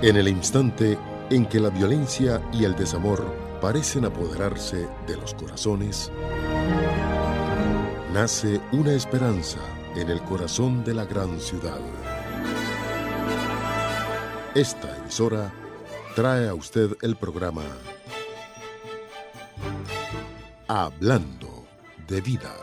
En el instante en que la violencia y el desamor parecen apoderarse de los corazones, nace una esperanza en el corazón de la gran ciudad. Esta emisora trae a usted el programa Hablando de Vida.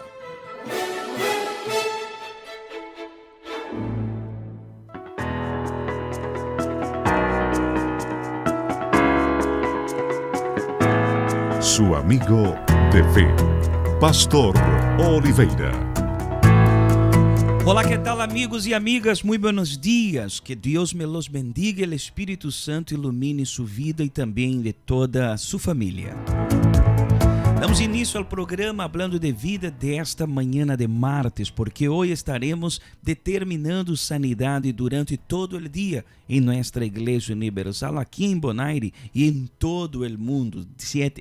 Su amigo de fe, Pastor Oliveira. Olá, que tal, amigos e amigas? Muy buenos dias. Que Deus me los bendiga, el Espírito Santo ilumine su vida e também de toda su família. Damos início ao programa Hablando de Vida desta manhã de martes, porque hoje estaremos determinando sanidade durante todo o dia em nossa Igreja Universal aqui em Bonaire e em todo o mundo.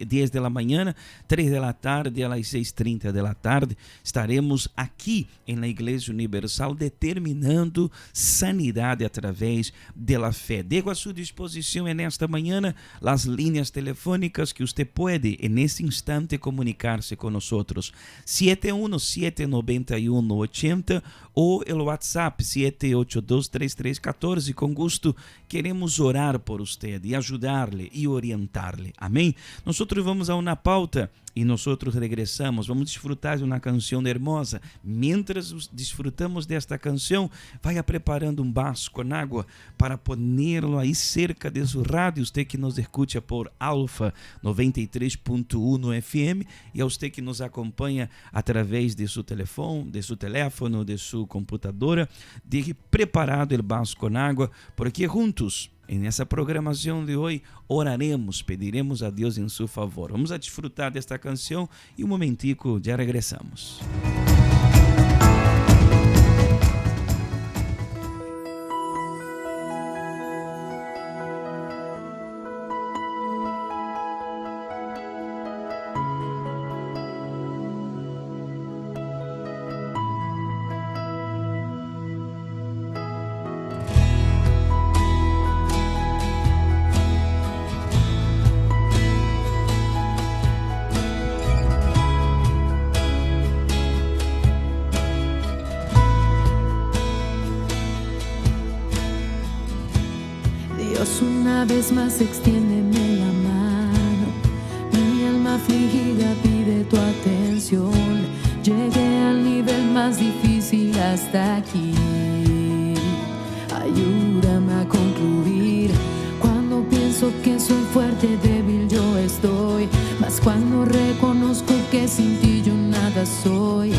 10 da manhã, 3 da tarde, às 6:30 da tarde, estaremos aqui na Igreja Universal determinando sanidade através da fé. Dejo a sua disposição nesta manhã as linhas telefônicas que você pode, nesse instante, comunicar-se com nós, 7179180 ou o WhatsApp 7823314. Com gosto queremos orar por você e ajudar-lhe e orientar-lhe. Amém? Nós vamos a uma pauta e nós regressamos. Vamos desfrutar de uma canção hermosa. Mientras desfrutamos desta canção, vaya preparando um vaso com água para ponerlo aí cerca de sua rádio. Você que nos escuta por Alfa 93.1 FM e a você que nos acompanha através de seu telefone, de sua computadora, deje preparado o vaso com água, porque juntos, nessa programação de hoje, oraremos, pediremos a Deus em seu favor. Vamos a desfrutar desta canção e um momentico já regressamos. Una vez más extiéndeme la mano, mi alma afligida pide tu atención. Llegué al nivel más difícil hasta aquí. Ayúdame a concluir. Cuando pienso que soy fuerte, débil yo estoy, mas cuando reconozco que sin ti yo nada soy,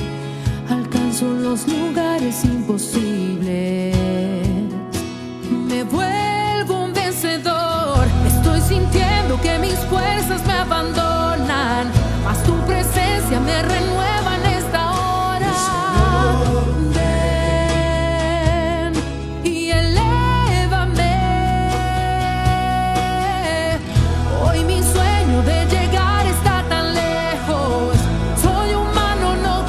alcanzo los lugares imposibles. Me vuelvo un vencedor. Estoy sintiendo que mis fuerzas me abandonan, mas tu presencia me renueva en esta hora. Ven y elévame. Hoy mi sueño de llegar está tan lejos. Soy humano, no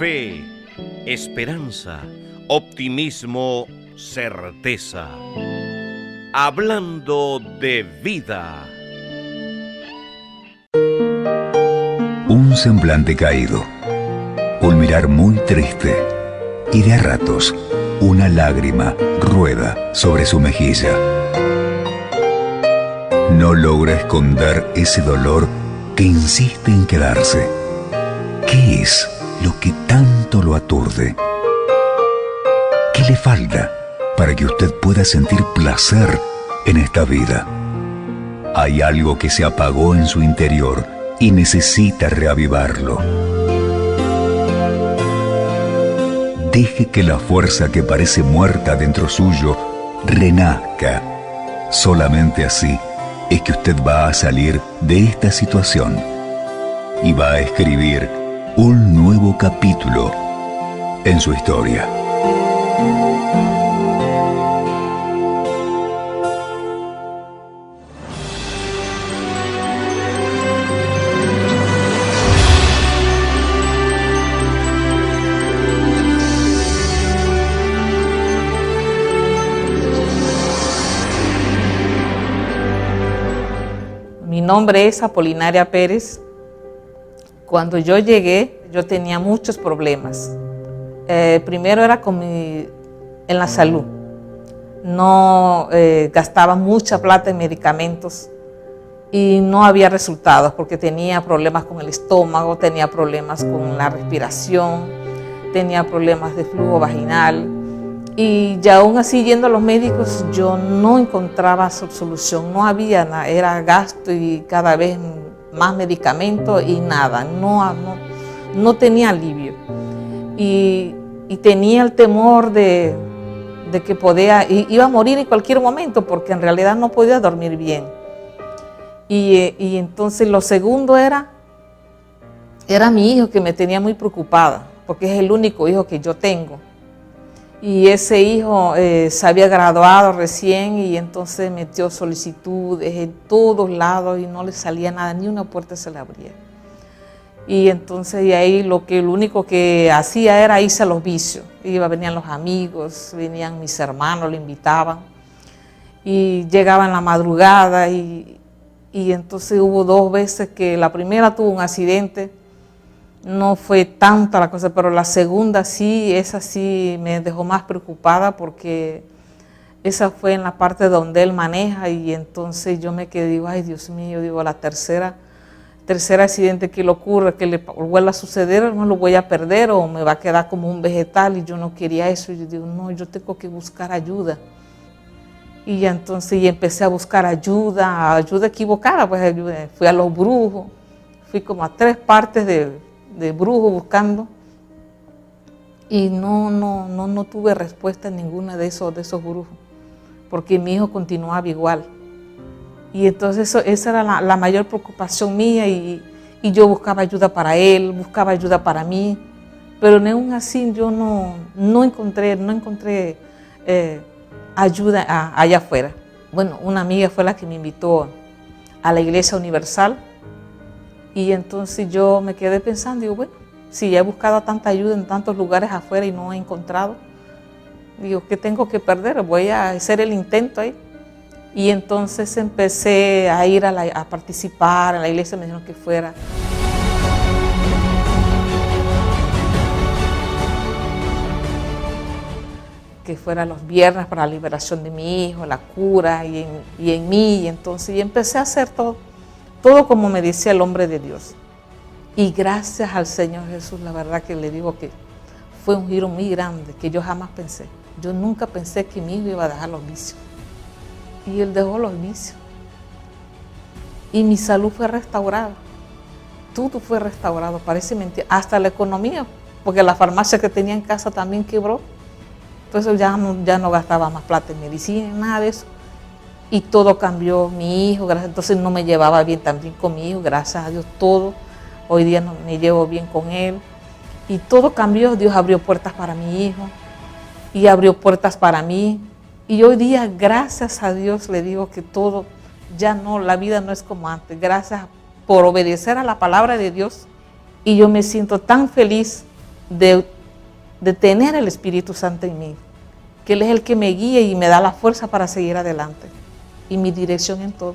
fe, esperanza, optimismo, certeza. Hablando de vida. Un semblante caído, un mirar muy triste y de a ratos una lágrima rueda sobre su mejilla. No logra esconder ese dolor que insiste en quedarse. ¿Qué es lo que tanto lo aturde? ¿Qué le falta para que usted pueda sentir placer en esta vida? Hay algo que se apagó en su interior y necesita reavivarlo. Deje que la fuerza que parece muerta dentro suyo renazca. Solamente así es que usted va a salir de esta situación y va a escribir un nuevo capítulo en su historia. Mi nombre es Apolinaria Pérez. Cuando yo llegué, yo tenía muchos problemas. Primero era en la salud. No gastaba mucha plata en medicamentos y no había resultados porque tenía problemas con el estómago, tenía problemas con la respiración, tenía problemas de flujo vaginal. Y ya aún así, yendo a los médicos, yo no encontraba solución, no había nada, era gasto y cada vez más medicamentos y nada, no tenía alivio. Y tenía el temor de que iba a morir en cualquier momento porque en realidad no podía dormir bien. Y entonces lo segundo era mi hijo, que me tenía muy preocupada porque es el único hijo que yo tengo. Y ese hijo se había graduado recién y entonces metió solicitudes en todos lados y no le salía nada, ni una puerta se le abría. Y entonces de ahí lo único que hacía era irse a los vicios. Venían los amigos, venían mis hermanos, lo invitaban. Y llegaba en la madrugada y entonces hubo 2 veces que la primera tuvo un accidente. No fue tanta la cosa, pero la segunda sí, esa sí me dejó más preocupada porque esa fue en la parte donde él maneja y entonces yo me quedé, digo, ay Dios mío, digo, la tercer accidente que le ocurre, que le vuelva a suceder, no lo voy a perder o me va a quedar como un vegetal y yo no quería eso. Y yo digo, no, yo tengo que buscar ayuda. Y ya entonces empecé a buscar ayuda equivocada, pues fui a los brujos, fui como a 3 partes de brujo buscando y no tuve respuesta en ninguna de esos brujos porque mi hijo continuaba igual y entonces esa era la mayor preocupación mía y yo buscaba ayuda para él, buscaba ayuda para mí, pero aún así yo no encontré ayuda allá afuera. Bueno, una amiga fue la que me invitó a la Iglesia Universal. Y entonces yo me quedé pensando, digo, bueno, si he buscado tanta ayuda en tantos lugares afuera y no he encontrado, digo, ¿qué tengo que perder? Voy a hacer el intento ahí. Y entonces empecé a ir a participar, a la iglesia me dijeron que fuera. Que fuera los viernes para la liberación de mi hijo, la cura y en mí. Y entonces empecé a hacer todo como me decía el hombre de Dios. Y gracias al Señor Jesús, la verdad que le digo que fue un giro muy grande que yo jamás pensé. Yo nunca pensé que mi hijo iba a dejar los vicios. Y él dejó los vicios. Y mi salud fue restaurada. Todo fue restaurado, parece mentira. Hasta la economía, porque la farmacia que tenía en casa también quebró. Entonces ya no gastaba más plata en medicina, nada de eso. Y todo cambió, mi hijo, entonces no me llevaba bien también con mi hijo, gracias a Dios todo. Hoy día no me llevo bien con él. Y todo cambió, Dios abrió puertas para mi hijo y abrió puertas para mí. Y hoy día, gracias a Dios, le digo que todo, ya no, la vida no es como antes. Gracias por obedecer a la palabra de Dios. Y yo me siento tan feliz de tener el Espíritu Santo en mí, que Él es el que me guía y me da la fuerza para seguir adelante y mi dirección en todo.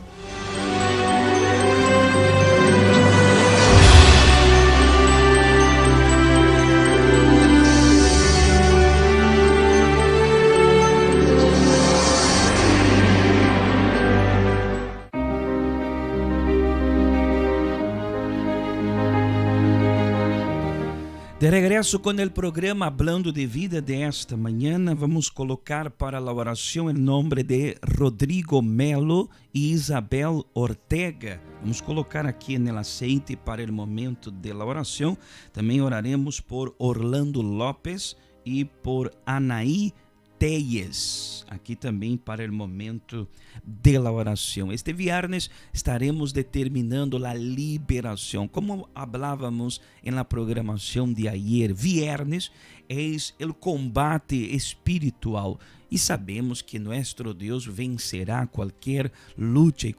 De regresso com o programa Hablando de Vida de esta manhã, vamos colocar para a oração em nome de Rodrigo Melo e Isabel Ortega. Vamos colocar aqui no aceite para o momento de la oração. Também oraremos por Orlando Lopes e por Anaí Teyes, aqui também para o momento de la oração. Este viernes estaremos determinando a liberação. Como hablávamos em la programação de ayer, viernes é o combate espiritual e sabemos que nosso Deus vencerá qualquer luta e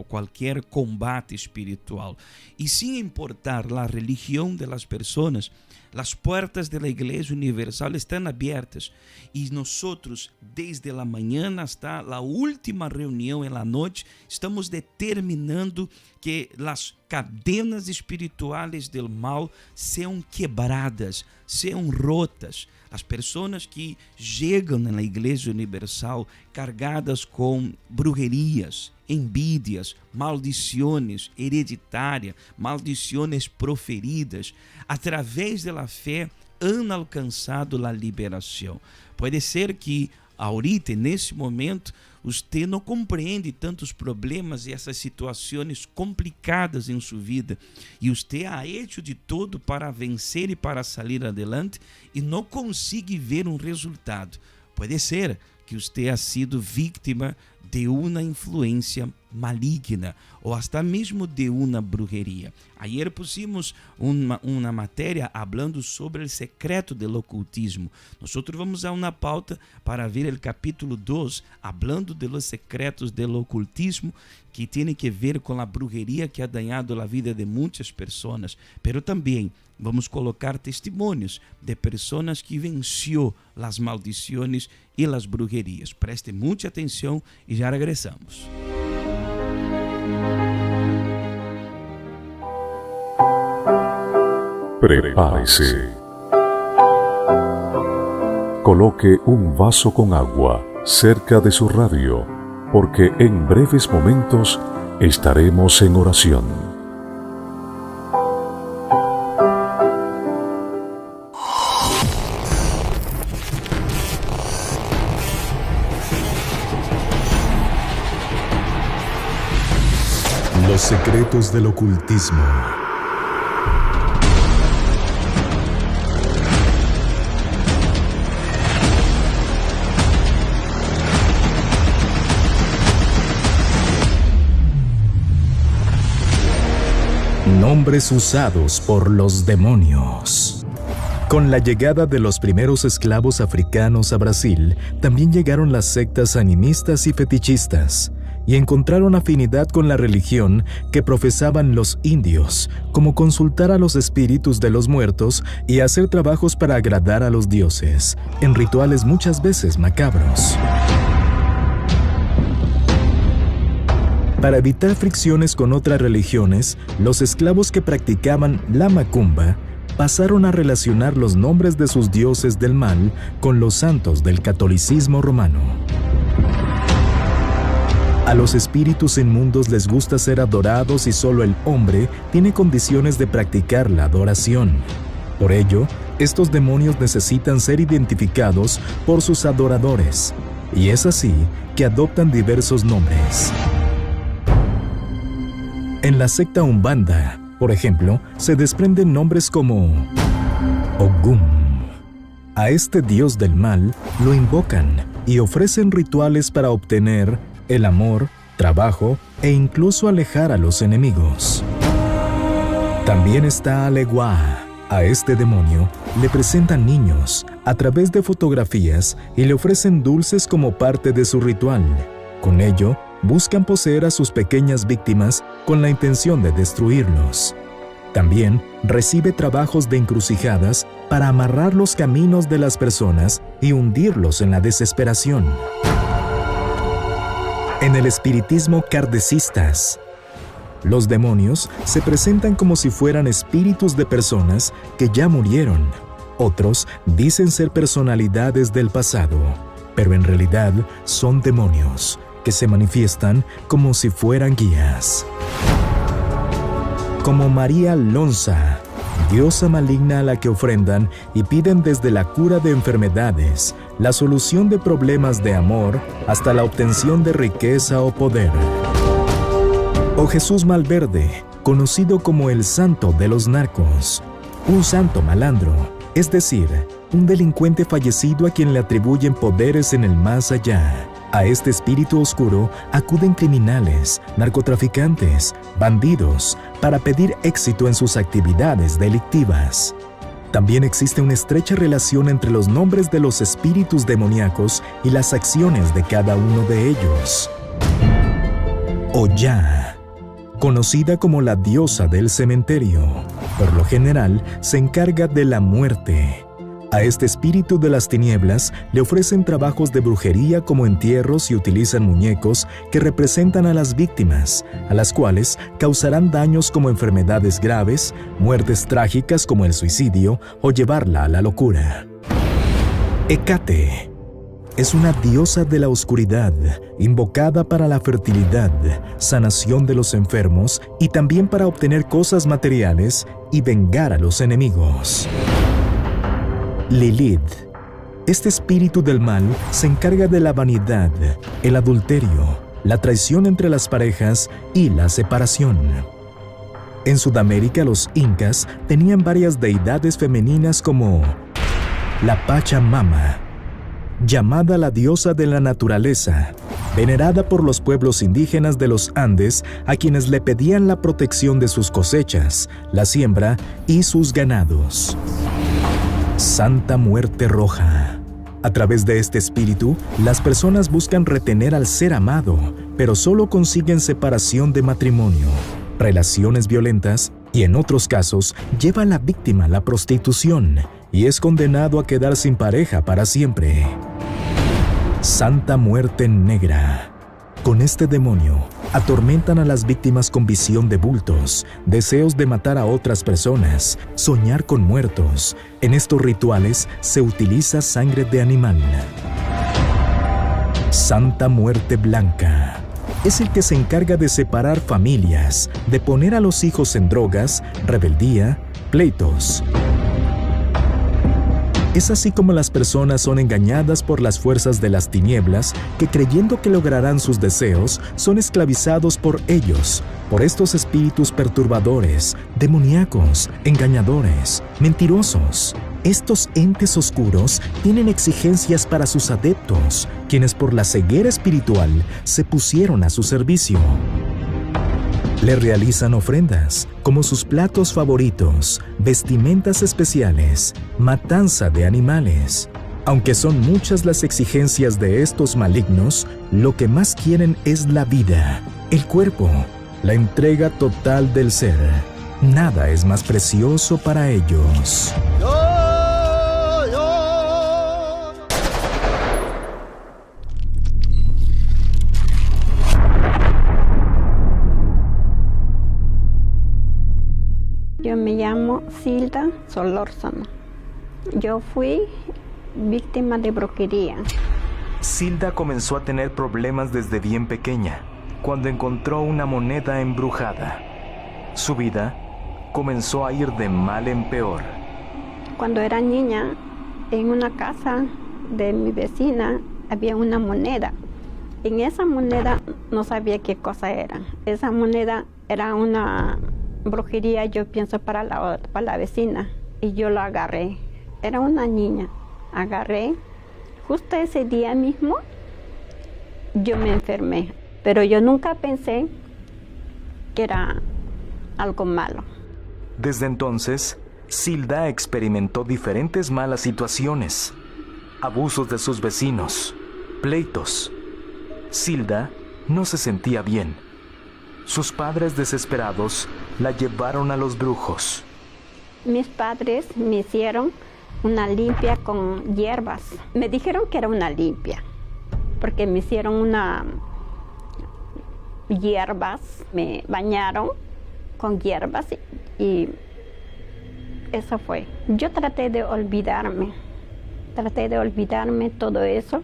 qualquer combate espiritual. E sem importar a religião de las personas, as portas da Igreja Universal estão abertas e nós, desde a manhã até a última reunião na noite, estamos determinando que as cadenas espirituais do mal sejam quebradas, sejam rotas. As pessoas que chegam na Igreja Universal carregadas com brujerias, envidias, maldições hereditárias, maldições proferidas, através da fé, han alcançado a liberação. Pode ser que ahorita, nesse momento, você não compreende tantos problemas e essas situações complicadas em sua vida e você ha hecho de todo para vencer e para sair adelante e não consegue ver um resultado. Pode ser que você ha sido vítima de uma influência maligna ou até mesmo de uma brujeria. Ayer pusimos uma matéria falando sobre o secreto do ocultismo. Nós vamos a uma pauta para ver o capítulo 2, falando de los secretos do ocultismo, que tem que ver com a brujeria que ha dañado a vida de muitas pessoas, pero também vamos colocar testemunhos de pessoas que venció as maldições e as brujerias. Preste muita atenção e já regressamos. Prepárese. Coloque un vaso con agua cerca de su radio, porque en breves momentos estaremos en oración. Los secretos del ocultismo. Nombres usados por los demonios. Con la llegada de los primeros esclavos africanos a Brasil, también llegaron las sectas animistas y fetichistas, y encontraron afinidad con la religión que profesaban los indios, como consultar a los espíritus de los muertos y hacer trabajos para agradar a los dioses, en rituales muchas veces macabros. Para evitar fricciones con otras religiones, los esclavos que practicaban la macumba pasaron a relacionar los nombres de sus dioses del mal con los santos del catolicismo romano. A los espíritus inmundos les gusta ser adorados y solo el hombre tiene condiciones de practicar la adoración. Por ello, estos demonios necesitan ser identificados por sus adoradores, y es así que adoptan diversos nombres. En la secta Umbanda, por ejemplo, se desprenden nombres como Ogum. A este dios del mal lo invocan y ofrecen rituales para obtener el amor, trabajo e incluso alejar a los enemigos. También está Aleguá. A este demonio le presentan niños a través de fotografías y le ofrecen dulces como parte de su ritual. Con ello, buscan poseer a sus pequeñas víctimas con la intención de destruirlos. También recibe trabajos de encrucijadas para amarrar los caminos de las personas y hundirlos en la desesperación. En el espiritismo kardecistas, los demonios se presentan como si fueran espíritus de personas que ya murieron. Otros dicen ser personalidades del pasado, pero en realidad son demonios que se manifiestan como si fueran guías. Como María Lonza, diosa maligna a la que ofrendan y piden desde la cura de enfermedades, la solución de problemas de amor, hasta la obtención de riqueza o poder. O Jesús Malverde, conocido como el santo de los narcos, un santo malandro, es decir, un delincuente fallecido a quien le atribuyen poderes en el más allá. A este espíritu oscuro acuden criminales, narcotraficantes, bandidos, para pedir éxito en sus actividades delictivas. También existe una estrecha relación entre los nombres de los espíritus demoníacos y las acciones de cada uno de ellos. Oya, conocida como la diosa del cementerio, por lo general se encarga de la muerte. A este espíritu de las tinieblas le ofrecen trabajos de brujería como entierros y utilizan muñecos que representan a las víctimas, a las cuales causarán daños como enfermedades graves, muertes trágicas como el suicidio o llevarla a la locura. Hécate es una diosa de la oscuridad, invocada para la fertilidad, sanación de los enfermos y también para obtener cosas materiales y vengar a los enemigos. Lilith. Este espíritu del mal se encarga de la vanidad, el adulterio, la traición entre las parejas y la separación. En Sudamérica los incas tenían varias deidades femeninas como la Pachamama, llamada la diosa de la naturaleza, venerada por los pueblos indígenas de los Andes a quienes le pedían la protección de sus cosechas, la siembra y sus ganados. Santa Muerte Roja. A través de este espíritu, las personas buscan retener al ser amado, pero solo consiguen separación de matrimonio, relaciones violentas y en otros casos lleva a la víctima a la prostitución y es condenado a quedar sin pareja para siempre. Santa Muerte Negra. Con este demonio, atormentan a las víctimas con visión de bultos, deseos de matar a otras personas, soñar con muertos. En estos rituales se utiliza sangre de animal. Santa Muerte Blanca. Es el que se encarga de separar familias, de poner a los hijos en drogas, rebeldía, pleitos. Es así como las personas son engañadas por las fuerzas de las tinieblas que creyendo que lograrán sus deseos, son esclavizados por ellos, por estos espíritus perturbadores, demoníacos, engañadores, mentirosos. Estos entes oscuros tienen exigencias para sus adeptos, quienes por la ceguera espiritual se pusieron a su servicio. Le realizan ofrendas, como sus platos favoritos, vestimentas especiales, matanza de animales. Aunque son muchas las exigencias de estos malignos, lo que más quieren es la vida, el cuerpo, la entrega total del ser. Nada es más precioso para ellos. Yo me llamo Silda Solórzano. Yo fui víctima de brujería. Silda comenzó a tener problemas desde bien pequeña, cuando encontró una moneda embrujada. Su vida comenzó a ir de mal en peor. Cuando era niña, en una casa de mi vecina había una moneda. En esa moneda no sabía qué cosa era. Esa moneda era una brujería, yo pienso, para la vecina, y yo la agarré. Era una niña, agarré. Justo ese día mismo yo me enfermé, pero yo nunca pensé que era algo malo. Desde entonces, Silda experimentó diferentes malas situaciones, abusos de sus vecinos, pleitos. Silda no se sentía bien. Sus padres, desesperados, la llevaron a los brujos. Mis padres me hicieron una limpia con hierbas. Me dijeron que era una limpia, porque me hicieron una hierbas, me bañaron con hierbas y eso fue. Yo traté de olvidarme todo eso.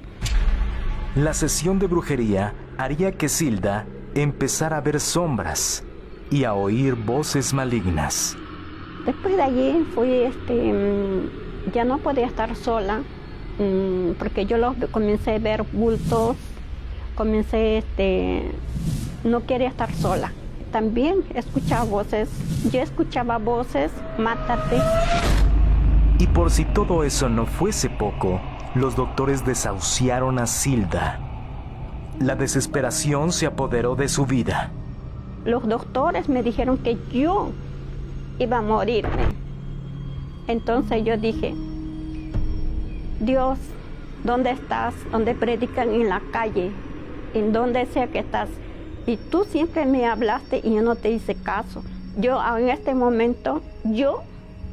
La sesión de brujería haría que Zilda empezara a ver sombras y a oír voces malignas. Después de allí fui, ya no podía estar sola, porque yo comencé a ver bultos, no quería estar sola. También escuchaba voces, mátate. Y por si todo eso no fuese poco, los doctores desahuciaron a Zilda. La desesperación se apoderó de su vida. Los doctores me dijeron que yo iba a morirme. Entonces yo dije, Dios, ¿dónde estás? ¿Dónde predican en la calle? En donde sea que estás. Y tú siempre me hablaste y yo no te hice caso. Yo en este momento,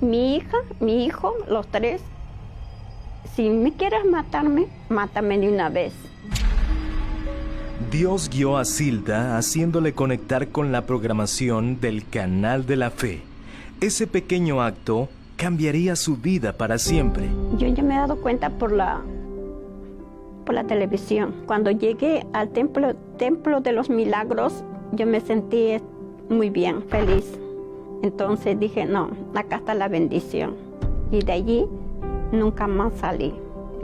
mi hija, mi hijo, los tres, si me quieres matarme, mátame de una vez. Dios guió a Zilda haciéndole conectar con la programación del Canal de la Fe. Ese pequeño acto cambiaría su vida para siempre. Yo ya me he dado cuenta por la televisión. Cuando llegué al templo de los milagros, yo me sentí muy bien, feliz. Entonces dije, no, acá está la bendición. Y de allí nunca más salí.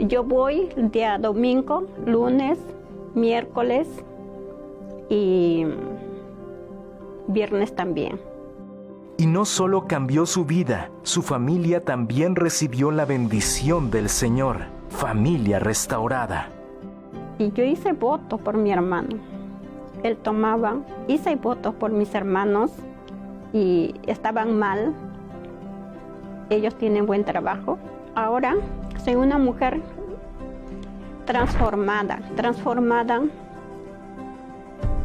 Yo voy el día domingo, lunes, miércoles y viernes también. Y no solo cambió su vida, su familia también recibió la bendición del Señor. Familia restaurada. Y yo hice voto por mi hermano. Él tomaba, hice votos por mis hermanos y estaban mal. Ellos tienen buen trabajo. Ahora soy una mujer transformada,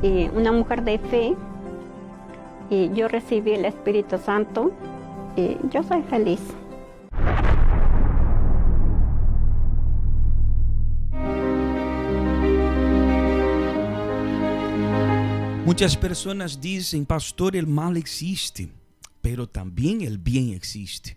y una mujer de fe. Y yo recibí el Espíritu Santo y yo soy feliz. Muchas personas dicen, pastor, el mal existe, pero también el bien existe.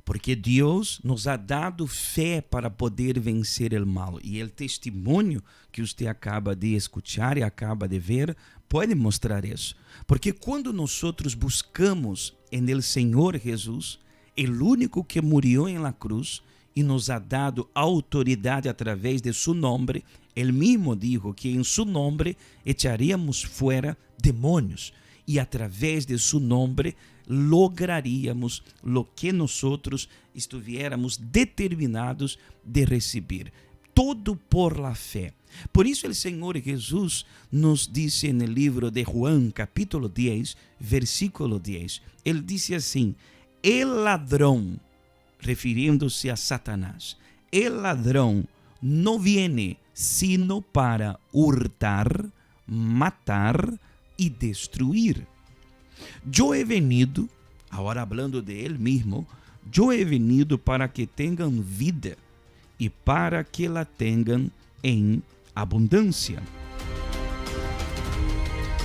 Porque Dios nos ha dado fe para poder vencer el mal. Y el testimonio que usted acaba de escuchar y acaba de ver puede mostrar eso. Porque cuando nosotros buscamos en el Señor Jesús, el único que murió en la cruz y nos ha dado autoridad a través de su nombre, él mismo dijo que en su nombre echaríamos fuera demonios. Y a través de su nombre lograríamos lo que nosotros estuviéramos determinados de recibir. Todo por la fe. Por eso el Señor Jesús nos dice en el libro de Juan, capítulo 10, versículo 10. Él dice así, el ladrón, refiriéndose a Satanás, el ladrón no viene sino para hurtar, matar y destruir. Yo he venido, ahora hablando de él mismo, yo he venido para que tengan vida y para que la tengan en abundancia.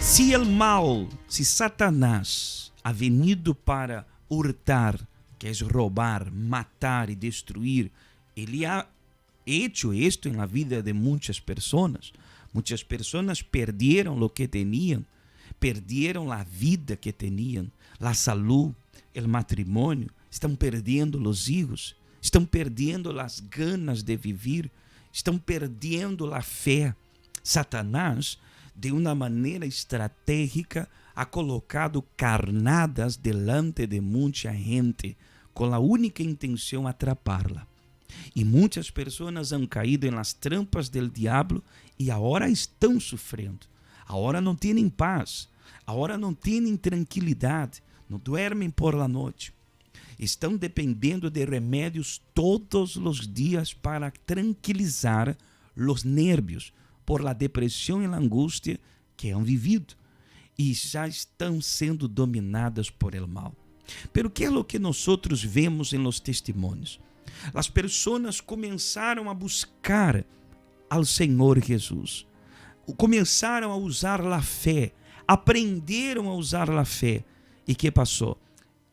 Si el mal, si Satanás ha venido para hurtar, que es robar, matar y destruir, ele ha hecho esto en la vida de muchas personas. Muchas personas perdieron lo que tenían, perdieron la vida que tenían, la salud, el matrimonio, están perdiendo los hijos, están perdiendo las ganas de vivir, están perdiendo la fe. Satanás, de una manera estratégica, ha colocado carnadas delante de mucha gente con la única intención de atraparla. Y muchas personas han caído en las trampas del diablo y ahora están sufriendo. Ahora no tienen paz, ahora no tienen tranquilidad, no duermen por la noche. Estão dependendo de remédios todos os dias para tranquilizar os nervios por la depressão e a angústia que han vivido. e já estão sendo dominadas por el mal. Pero que é o que nós vemos em los testemunhos? As pessoas começaram a buscar ao Senhor Jesus, começaram a usar a fé, aprenderam a usar a fé. E que passou?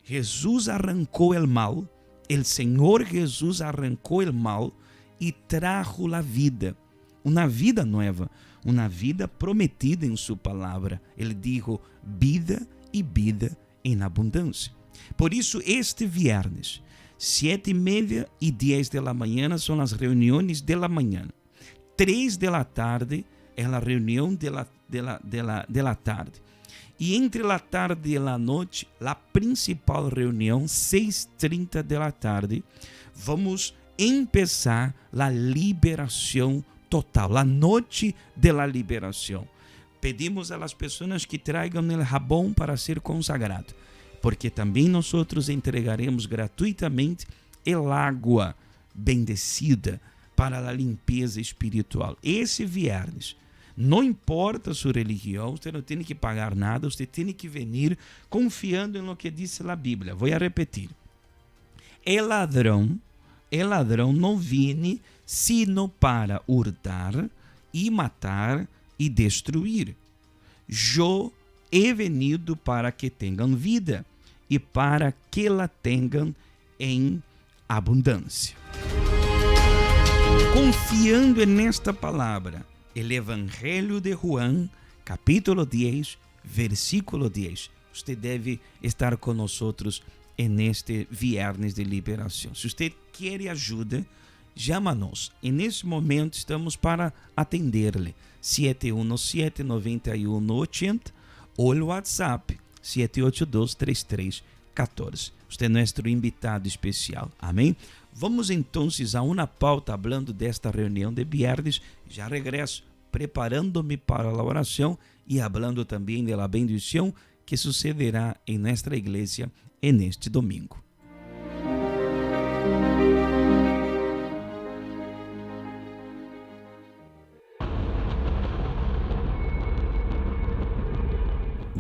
Jesus arrancou o mal, o Senhor Jesus arrancou o mal e trajo a vida, uma vida nova, uma vida prometida em sua palavra. Ele dijo vida e vida em abundância. Por isso, este viernes, 7:30 e 10 da manhã são as reuniões da manhã. 3 da tarde é a reunião da tarde. E entre a tarde e a noite, a principal reunião, 6:30 da tarde, vamos começar a liberação total, a noite da liberação. Pedimos a las pessoas que tragam o jabón para ser consagrado, porque também nós entregaremos gratuitamente el água bendecida para a limpeza espiritual. Esse viernes, não importa sua religião, você não tem que pagar nada, você tem que vir confiando em lo que diz a Bíblia. Vou repetir. El ladrão não vine sino para hurtar e matar e destruir. Eu he venido para que tenham vida e para que la tenham em abundância. Confiando nesta palavra, el Evangelho de Juan, capítulo 10, versículo 10. Você deve estar conosco neste viernes de liberação. Se você quer ajuda, chama-nos. E nesse momento estamos para atender-lhe. 717-9180 ou o WhatsApp 782-3314. Você é nosso invitado especial. Amém? Vamos então a uma pauta falando desta reunião de viernes. Já regresso preparando-me para a oração e falando também da bendição que sucederá em nossa igreja neste domingo.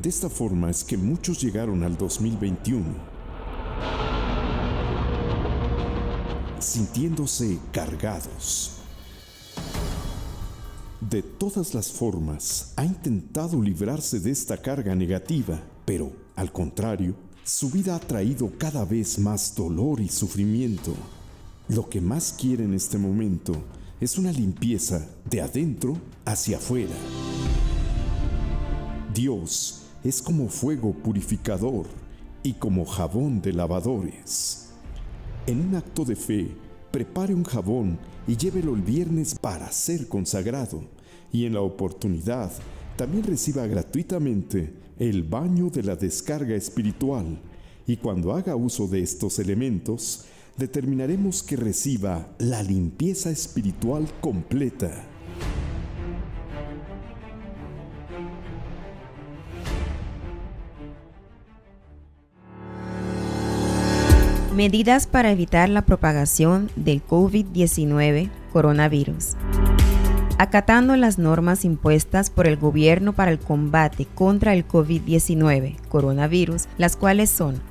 De esta forma es que muchos llegaron al 2021 sintiéndose cargados. De todas las formas, ha intentado librarse de esta carga negativa, pero, al contrario, su vida ha traído cada vez más dolor y sufrimiento. Lo que más quiere en este momento es una limpieza de adentro hacia afuera. Dios es como fuego purificador y como jabón de lavadores. En un acto de fe, prepare un jabón y llévelo el viernes para ser consagrado, y en la oportunidad también reciba gratuitamente el baño de la descarga espiritual, y cuando haga uso de estos elementos, determinaremos que reciba la limpieza espiritual completa. Medidas para evitar la propagación del COVID-19 coronavirus. Acatando las normas impuestas por el gobierno para el combate contra el COVID-19 coronavirus, las cuales son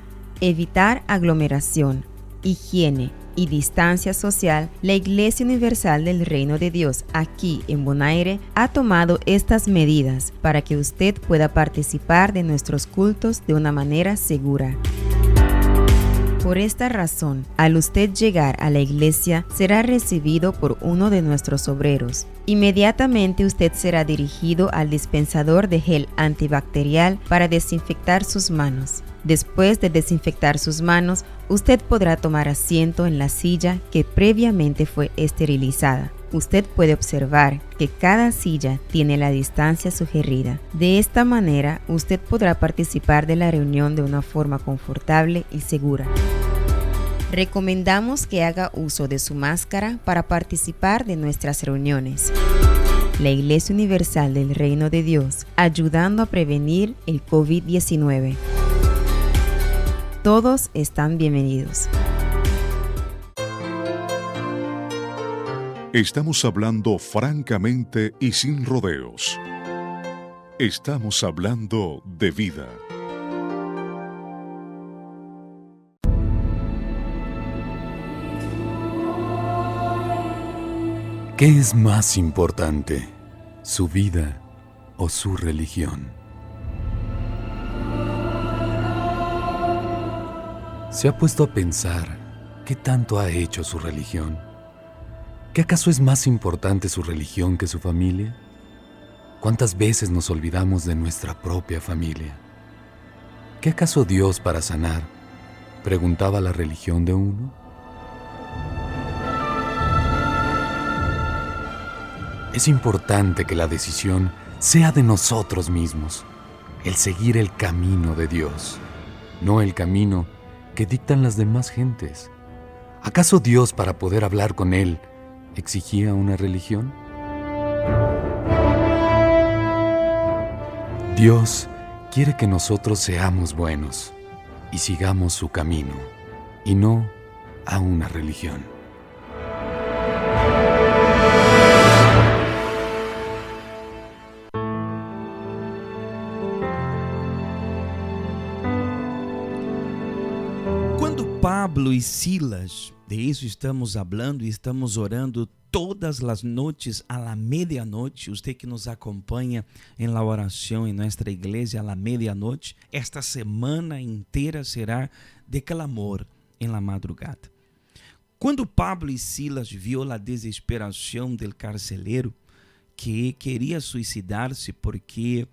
evitar aglomeración, higiene y distancia social, la Iglesia Universal del Reino de Dios aquí en Bonaire ha tomado estas medidas para que usted pueda participar de nuestros cultos de una manera segura. Por esta razón, al usted llegar a la iglesia, será recibido por uno de nuestros obreros. Inmediatamente usted será dirigido al dispensador de gel antibacterial para desinfectar sus manos. Después de desinfectar sus manos, usted podrá tomar asiento en la silla que previamente fue esterilizada. Usted puede observar que cada silla tiene la distancia sugerida. De esta manera, usted podrá participar de la reunión de una forma confortable y segura. Recomendamos que haga uso de su máscara para participar de nuestras reuniones. La Iglesia Universal del Reino de Dios, ayudando a prevenir el COVID-19. Todos están bienvenidos. Estamos hablando francamente y sin rodeos. Estamos hablando de vida. ¿Qué es más importante, su vida o su religión? ¿Se ha puesto a pensar qué tanto ha hecho su religión? ¿Qué acaso es más importante su religión que su familia? ¿Cuántas veces nos olvidamos de nuestra propia familia? ¿Qué acaso Dios para sanar preguntaba la religión de uno? Es importante que la decisión sea de nosotros mismos, el seguir el camino de Dios, no el camino que dictan las demás gentes. ¿Acaso Dios, para poder hablar con Él, exigía una religión? Dios quiere que nosotros seamos buenos y sigamos su camino, y no a una religión. Pablo y Silas, de eso estamos hablando y estamos orando todas las noches a la medianoche. Usted que nos acompaña en la oración en nuestra iglesia a la medianoche, esta semana inteira será de clamor en la madrugada. Quando Pablo y Silas vio la desesperación del carcelero que quería suicidarse porque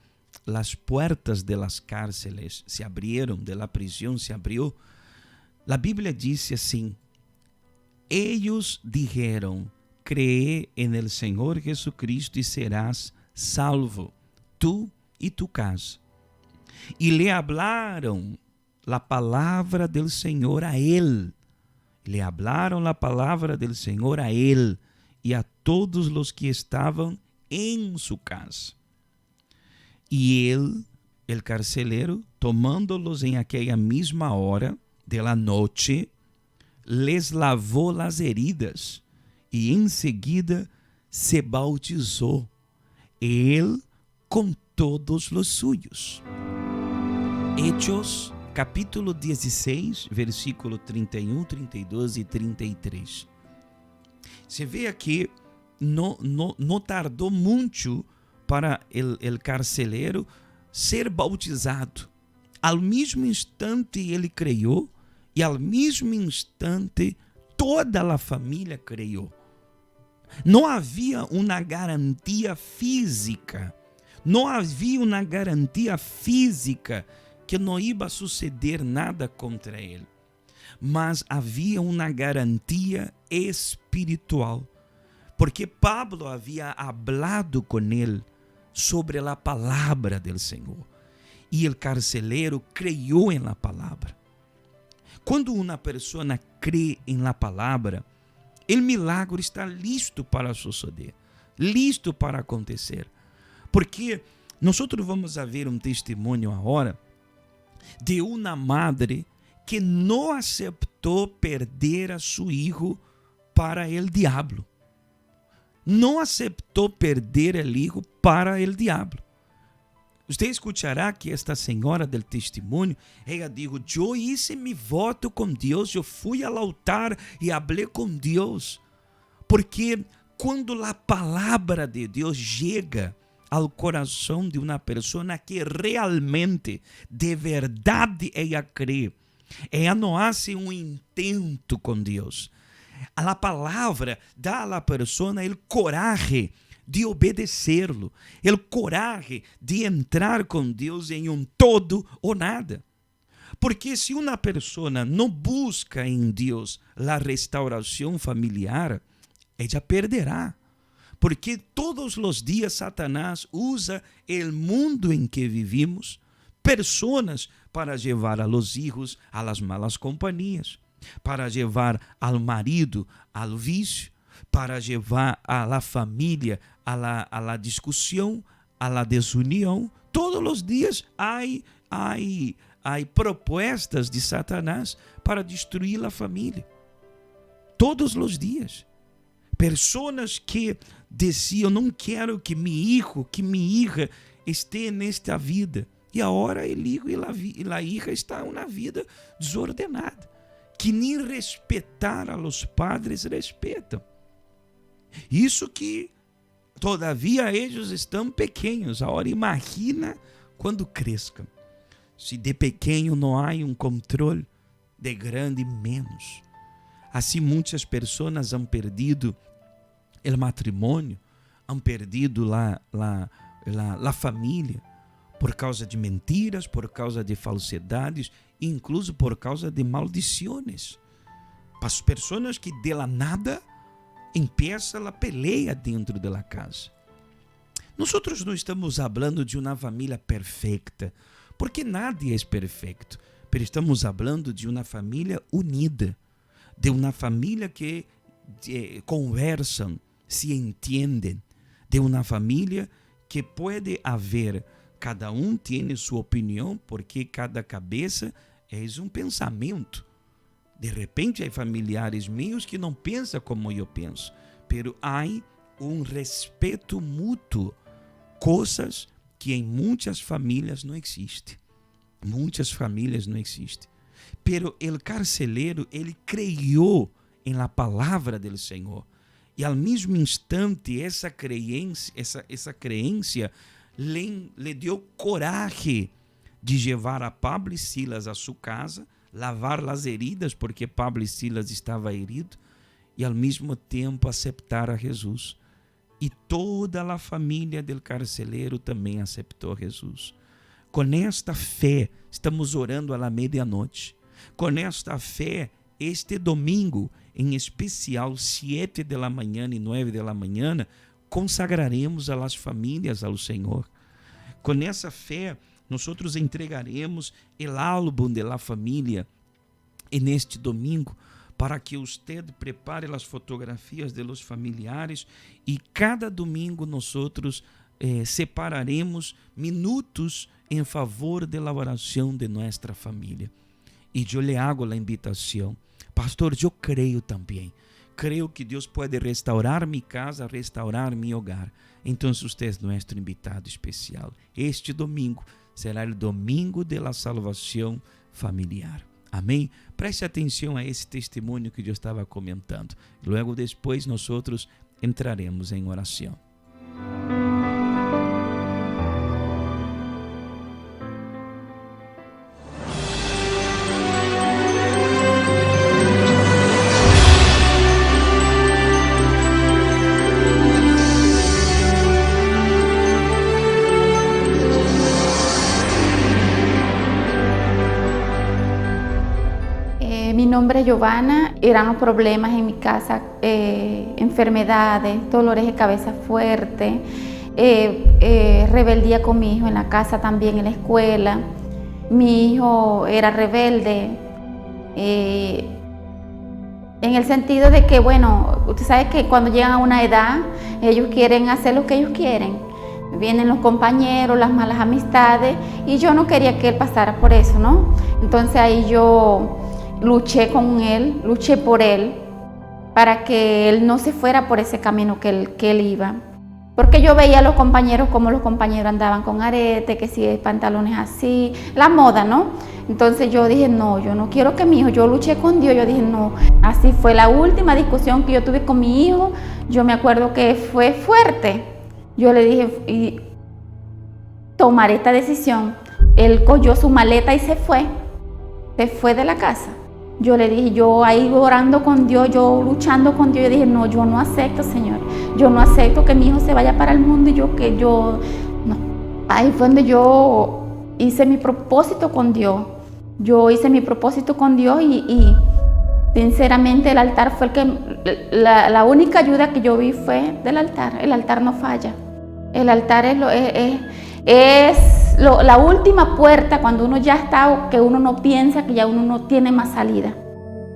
las puertas de las cárceles se abrieron, de la prisión se abrió, la Bíblia diz assim: ellos dijeron, cree en el Señor Jesucristo y serás salvo, tú y tu casa. Y le hablaron la palabra del Señor a él. Le hablaron la palabra del Señor a él y a todos los que estaban en su casa. Y él, el carcelero, tomándolos en aquella misma hora de la noche, les lavó las heridas y enseguida se bautizó, él con todos los suyos. Hechos, capítulo 16, versículo 31, 32 y 33. Se ve aqui, no tardou muito para el carcelero ser bautizado. Al mesmo instante ele creyó e al mesmo instante toda a família creyó. Não havia uma garantia física, não havia uma garantia física que não ia suceder nada contra ele, mas havia uma garantia espiritual, porque Pablo havia hablado com ele sobre a palavra do Senhor e o carcelero creyó em la palavra. Quando uma pessoa crê em la palavra, o milagre está listo para suceder, listo para acontecer. Porque nós vamos ver um testemunho agora de uma madre que não aceitou perder a seu filho para o diabo. Não aceitou perder o filho para o diabo. Você escutará que esta senhora del testemunho, ela disse: eu hice mi voto com Deus, eu fui ao altar e falei com Deus. Porque quando a palavra de Deus chega ao coração de uma pessoa que realmente, de verdade, ela crê, ela não faz intento com Deus. A palavra dá à pessoa o coragem de obedecerlo, o coragem de entrar com Deus em todo ou nada. Porque se uma pessoa não busca em Deus a restauração familiar, ela perderá. Porque todos os dias Satanás usa o mundo em que vivimos, pessoas para levar a los hijos a las malas companhias, para levar al marido al vício, para levar a la família a la discussão, a la desunião. Todos os dias há propostas de Satanás para destruir a família. Todos os dias. Pessoas que diziam: não quero que meu filho, que minha hija esté nesta vida. E agora ele e a hija está uma vida desordenada, que nem respeitar a los padres respeitam. Isso que todavia eles estão pequenos. Agora imagina quando crescam. Se de pequeno não há controle, de grande menos. Assim muitas pessoas han perdido o matrimônio, han perdido a família, por causa de mentiras, por causa de falsidades, incluso por causa de maldições. Para as pessoas que de la nada empieza a peleia dentro da casa. Nós não estamos falando de uma família perfeita, porque nadie é perfeito, mas estamos falando de uma família unida, de uma família que conversam, se entendem, de uma família que pode haver, cada tem sua opinião, porque cada cabeça é pensamento. De repente, há familiares meus que não pensam como eu penso, mas há respeito mútuo, coisas que em muitas famílias não existem. Muitas famílias não existem. Pero o carcelero, ele creyó em la palavra do Senhor. E ao mesmo instante, essa crença le deu coragem de levar a Pablo e Silas a sua casa, lavar as heridas, porque Pablo e Silas estavam heridos, e ao mesmo tempo aceitar a Jesus. E toda a família do carcelero também aceitou Jesus. Com esta fé, estamos orando à meia-noite. Com esta fé, este domingo, em especial 7 da manhã e 9 da manhã, consagraremos a las famílias ao Senhor. Com essa fé, nós entregaremos o álbum de la família neste domingo, para que você prepare as fotografias de los familiares, e cada domingo nós separaremos minutos em favor da oração de nossa família. E eu lhe hago a invitação, pastor, eu creio também. Creio que Deus pode restaurar minha casa, restaurar meu hogar. Então, você é nosso invitado especial. Este domingo será o domingo da salvação familiar. Amém? Preste atenção a esse testemunho que eu estava comentando. Logo depois, nós entraremos em oração. Mi nombre es Giovanna. Eran los problemas en mi casa, enfermedades, dolores de cabeza fuertes, rebeldía con mi hijo en la casa, también en la escuela. Mi hijo era rebelde, en el sentido de que, bueno, usted sabe que cuando llegan a una edad, ellos quieren hacer lo que ellos quieren. Vienen los compañeros, las malas amistades, y yo no quería que él pasara por eso, ¿no? Entonces ahí yo luché con él, luché por él, para que él no se fuera por ese camino que él iba. Porque yo veía a los compañeros, como los compañeros andaban con arete, que si pantalones así, la moda, ¿no? Entonces yo dije, no, yo no quiero que mi hijo, yo luché con Dios, yo dije, no. Así fue la última discusión que yo tuve con mi hijo. Yo me acuerdo que fue fuerte. Yo le dije, y tomaré esta decisión. Él cogió su maleta y se fue de la casa. Yo le dije, yo ahí orando con Dios, yo luchando con Dios, yo dije, no, yo no acepto, Señor. Yo no acepto que mi hijo se vaya para el mundo y no. Ahí fue donde yo hice mi propósito con Dios. Yo hice mi propósito con Dios y sinceramente el altar fue la única ayuda que yo vi fue del altar. El altar no falla. El altar es la última puerta cuando uno ya está, que uno no piensa que ya uno no tiene más salida.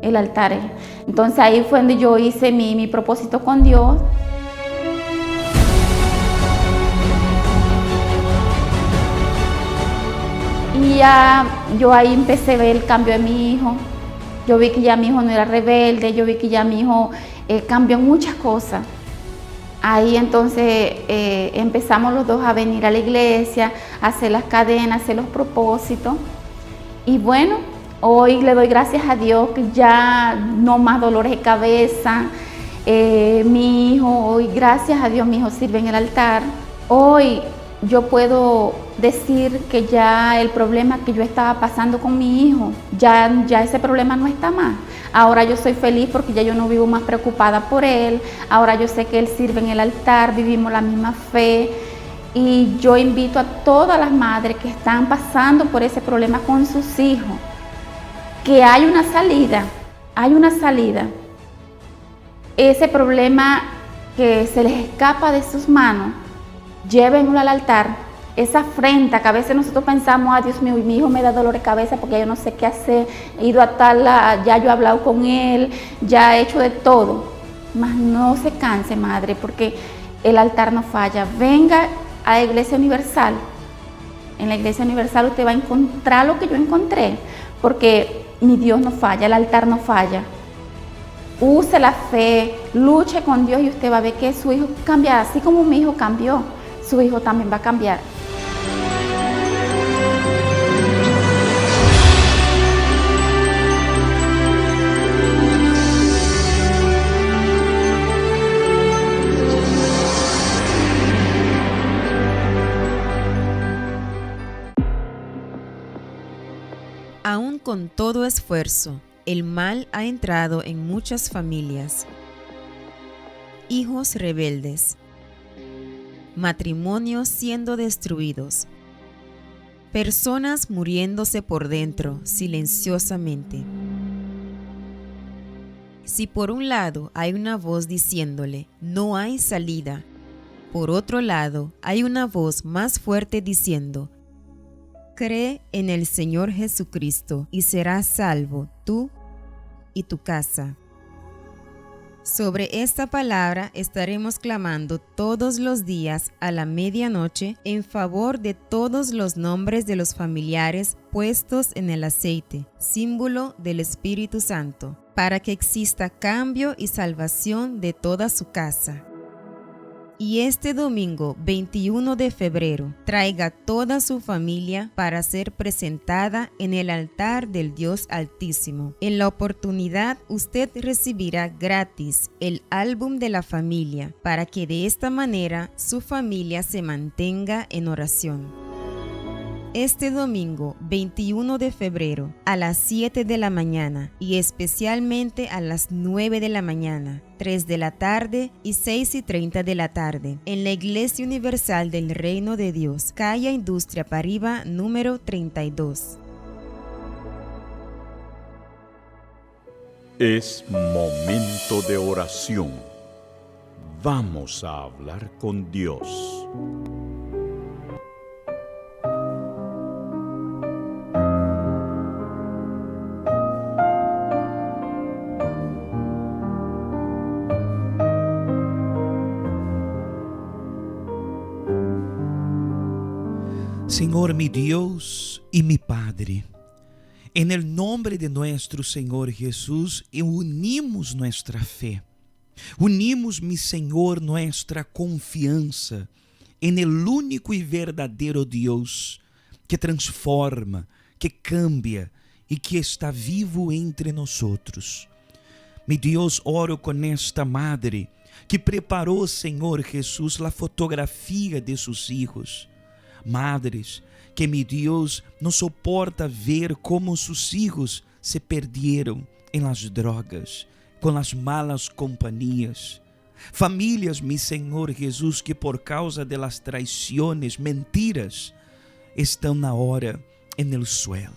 El altar es. Entonces ahí fue donde yo hice mi propósito con Dios. Y ya yo ahí empecé a ver el cambio de mi hijo. Yo vi que ya mi hijo no era rebelde, yo vi que ya mi hijo cambió muchas cosas. Ahí entonces empezamos los dos a venir a la iglesia, a hacer las cadenas, a hacer los propósitos. Y bueno, hoy le doy gracias a Dios que ya no más dolores de cabeza. Mi hijo, hoy gracias a Dios mi hijo sirve en el altar. Hoy yo puedo decir que ya el problema que yo estaba pasando con mi hijo, ya ese problema no está más. Ahora yo soy feliz porque ya yo no vivo más preocupada por él. Ahora yo sé que él sirve en el altar, vivimos la misma fe. Y yo invito a todas las madres que están pasando por ese problema con sus hijos, que hay una salida, Ese problema que se les escapa de sus manos, llévenlo al altar. Esa afrenta que a veces nosotros pensamos, Dios mío, mi hijo me da dolor de cabeza porque yo no sé qué hacer, he ido a tal, ya yo he hablado con él, ya he hecho de todo. Mas no se canse, madre, porque el altar no falla. Venga a la Iglesia Universal. En la Iglesia Universal usted va a encontrar lo que yo encontré, porque mi Dios no falla, el altar no falla. Use la fe, luche con Dios y usted va a ver que su hijo cambia, así como mi hijo cambió, su hijo también va a cambiar. Aún con todo esfuerzo, el mal ha entrado en muchas familias. Hijos rebeldes, matrimonios siendo destruidos, personas muriéndose por dentro silenciosamente. Si por un lado hay una voz diciéndole, no hay salida, por otro lado hay una voz más fuerte diciendo, cree en el Señor Jesucristo y serás salvo tú y tu casa. Sobre esta palabra estaremos clamando todos los días a la medianoche en favor de todos los nombres de los familiares puestos en el aceite, símbolo del Espíritu Santo, para que exista cambio y salvación de toda su casa. Y este domingo 21 de febrero, traiga toda su familia para ser presentada en el altar del Dios Altísimo. En la oportunidad, usted recibirá gratis el álbum de la familia, para que de esta manera su familia se mantenga en oración. Este domingo 21 de febrero a las 7 de la mañana y especialmente a las 9 de la mañana, 3 de la tarde y 6:30 de la tarde, en la Iglesia Universal del Reino de Dios, calle Industria Pariba, número 32. Es momento de oración. Vamos a hablar con Dios. Señor, mi Dios y mi Padre, en el nombre de nuestro Señor Jesús, unimos nuestra fe, unimos, mi Señor, nuestra confianza en el único y verdadero Dios que transforma, que cambia y que está vivo entre nosotros. Mi Dios, oro con esta madre que preparó, Señor Jesús, la fotografía de sus hijos. Madres que, mi Dios, no soporta ver cómo sus hijos se perdieron en las drogas, con las malas compañías. Familias, mi Señor Jesús, que por causa de las traiciones, mentiras, están ahora en el suelo.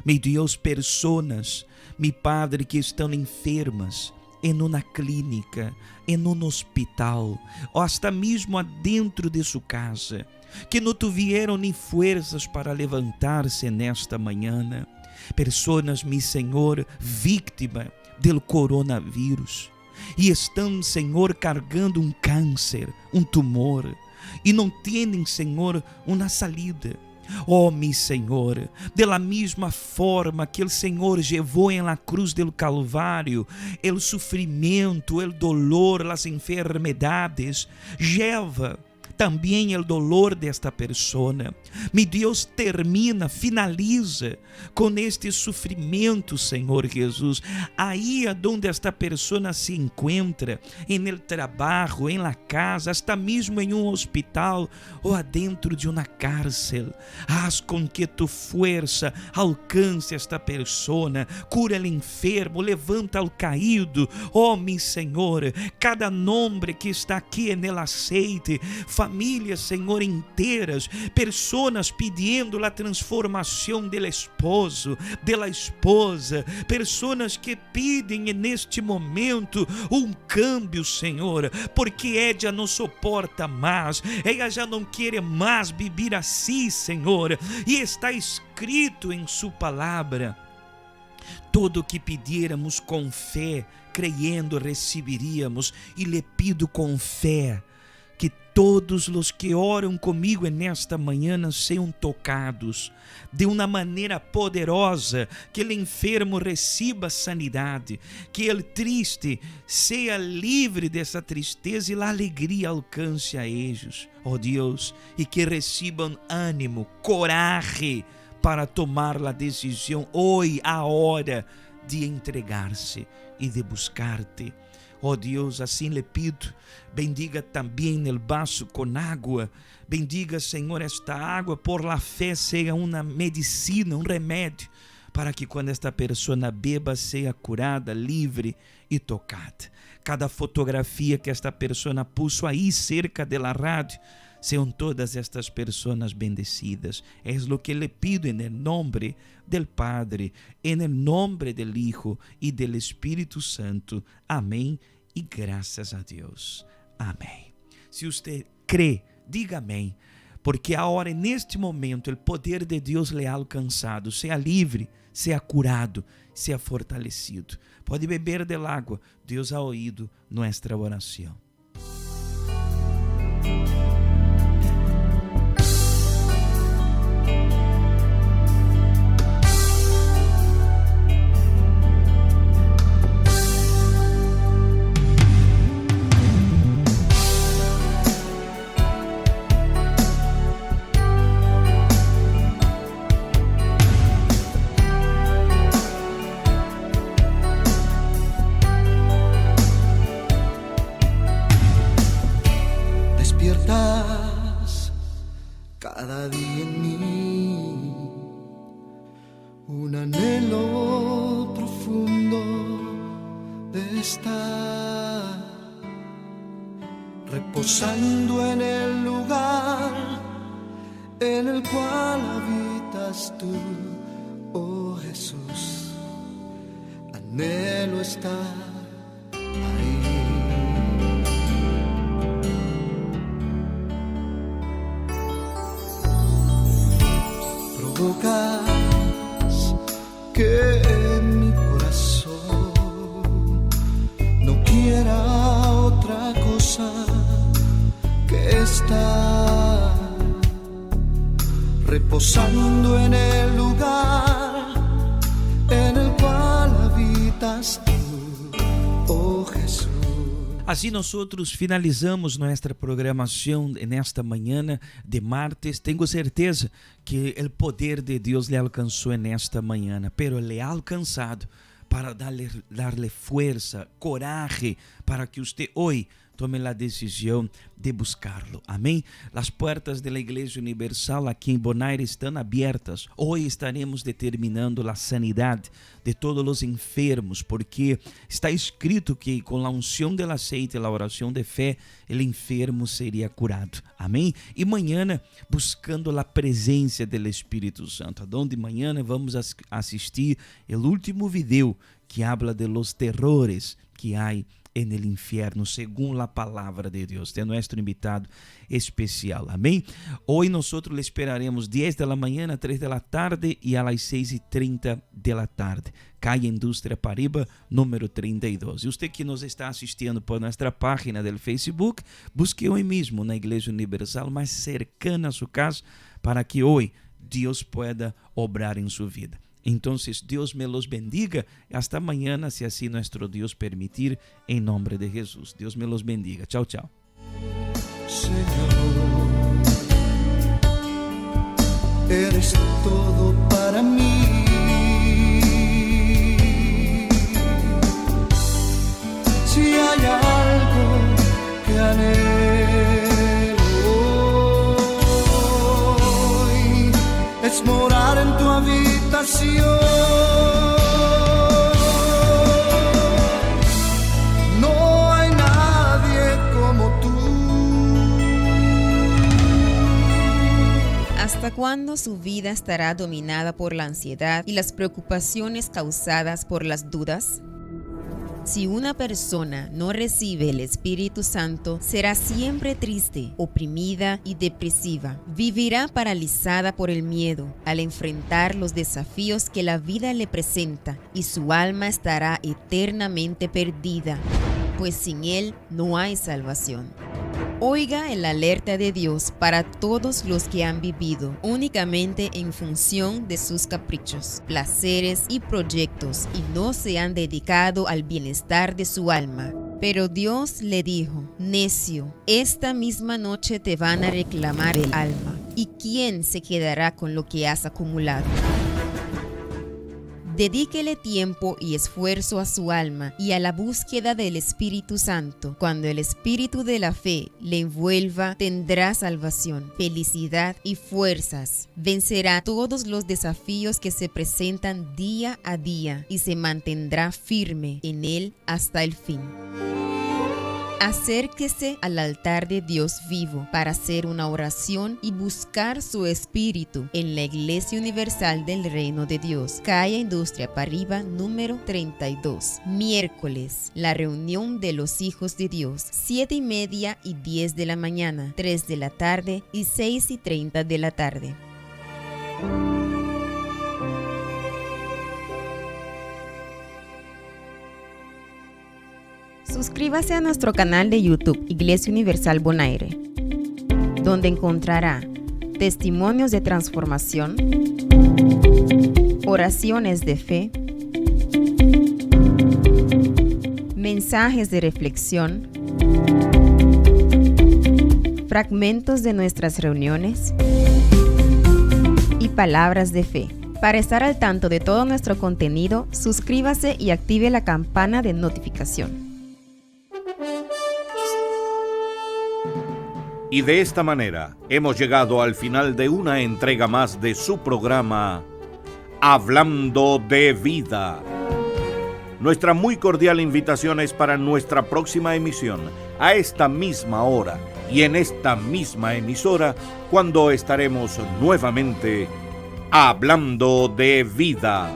Mi Dios, personas, mi Padre, que están enfermas en una clínica, en un hospital, o hasta mesmo adentro de su casa, que não tuvieron ni fuerzas para levantar-se nesta manhã. Personas, mi Senhor, víctima del coronavírus, e estão, Senhor, cargando um câncer, um tumor, e não têm, Senhor, uma salida. Oh, mi Senhor, de la misma forma que o Senhor levou em la cruz del Calvário el sofrimento, el dolor, las enfermedades, lleva também o dolor desta persona. Mi Deus termina, finaliza com este sofrimento, Senhor Jesus, aí onde esta persona se encontra, em el trabalho, em la casa, hasta mesmo em um hospital ou adentro de uma cárcel. Haz com que tu força alcance esta persona, cura o enfermo, levanta o caído. Oh, mi Senhor, cada nome que está aqui en aceite, famílias, Senhor, inteiras, pessoas pedindo a transformação do esposo, da esposa, pessoas que pedem neste momento um câmbio, Senhor, porque ela não suporta mais, ela já não quer mais viver assim, Senhor, e está escrito em sua palavra: todo o que pedíramos com fé, creyendo, receberíamos, e lhe pido com fé que todos os que oram comigo nesta manhã sejam tocados de uma maneira poderosa, que o enfermo receba sanidade, que o triste seja livre dessa tristeza e a alegria alcance a eles, oh Deus, e que recebam ânimo, coragem para tomar a decisão hoje, a hora de entregar-se e de buscar-te. Oh Deus, assim lhe pido, bendiga também o vaso com água, bendiga, Senhor, esta água, por la fé seja uma medicina, um remédio, para que quando esta pessoa beba, seja curada, livre e tocada. Cada fotografia que esta pessoa puso aí cerca da rádio, sejam todas estas pessoas bendecidas. É o que lhe pido em nome do Padre, em nome do Hijo e do Espírito Santo. Amém e graças a Deus. Amém. Se você crê, diga amém, porque agora, neste momento, o poder de Deus lhe ha alcançado. Seja livre, seja curado, seja fortalecido. Pode beber del água. Deus ha ouído nossa oração. Cada día en mí un anhelo profundo de estar reposando en el lugar en el cual habitas tú, oh Jesús. Anhelo estar ahí. Provocas que mi corazón no quiera otra cosa que estar reposando en el lugar en el cual habitas tú, oh Jesús. Assim nós finalizamos nossa programação nesta manhã de martes. Tenho certeza que o poder de Deus lhe alcançou nesta manhã, pero lhe ha alcançado para darle força, coragem, para que você hoje tome a decisão de buscá-lo. Amém? As portas da Igreja Universal aqui em Bonaire estão abertas. Hoje estaremos determinando a sanidade de todos os enfermos, porque está escrito que com a unção do aceite e a oração de fé, o enfermo seria curado. Amém? E amanhã, buscando a presença do Espírito Santo, onde amanhã vamos assistir o último vídeo que habla de los terrores que há en el infierno, según la palabra de Dios, de nuestro invitado especial. Amém? Hoy nosotros le esperaremos 10 de la mañana, 3 de la tarde y a las 6:30 de la tarde. Calle Indústria Paraíba, número 32. E você que nos está assistindo por nossa página do Facebook, busque hoje mesmo na Igreja Universal mais cercana a sua casa, para que hoje Dios pueda obrar en su vida. Entonces, Dios me los bendiga. Hasta mañana, si así nuestro Dios permitir, en nombre de Jesús. Dios me los bendiga. Chao, chao. Señor, eres todo para mí. Si hay algo que anhelo hoy, es morar en tu habitación. No hay nadie como tú. ¿Hasta cuándo su vida estará dominada por la ansiedad y las preocupaciones causadas por las dudas? Si una persona no recibe el Espíritu Santo, será siempre triste, oprimida y depresiva. Vivirá paralizada por el miedo al enfrentar los desafíos que la vida le presenta, y su alma estará eternamente perdida, pues sin Él no hay salvación. Oiga el alerta de Dios para todos los que han vivido únicamente en función de sus caprichos, placeres y proyectos y no se han dedicado al bienestar de su alma. Pero Dios le dijo: necio, esta misma noche te van a reclamar el alma. ¿Y quién se quedará con lo que has acumulado? Dedíquele tiempo y esfuerzo a su alma y a la búsqueda del Espíritu Santo. Cuando el espíritu de la fe le envuelva, tendrá salvación, felicidad y fuerzas. Vencerá todos los desafíos que se presentan día a día y se mantendrá firme en él hasta el fin. Acérquese al altar de Dios vivo para hacer una oración y buscar su espíritu en la Iglesia Universal del Reino de Dios, calle Industria Parriba, número 32. Miércoles, la reunión de los hijos de Dios, 7:30 y 10 de la mañana, 3 de la tarde y 6:30 de la tarde. Suscríbase a nuestro canal de YouTube Iglesia Universal Bonaire, donde encontrará testimonios de transformación, oraciones de fe, mensajes de reflexión, fragmentos de nuestras reuniones y palabras de fe. Para estar al tanto de todo nuestro contenido, suscríbase y active la campana de notificación. Y de esta manera hemos llegado al final de una entrega más de su programa Hablando de Vida. Nuestra muy cordial invitación es para nuestra próxima emisión, a esta misma hora y en esta misma emisora, cuando estaremos nuevamente Hablando de Vida.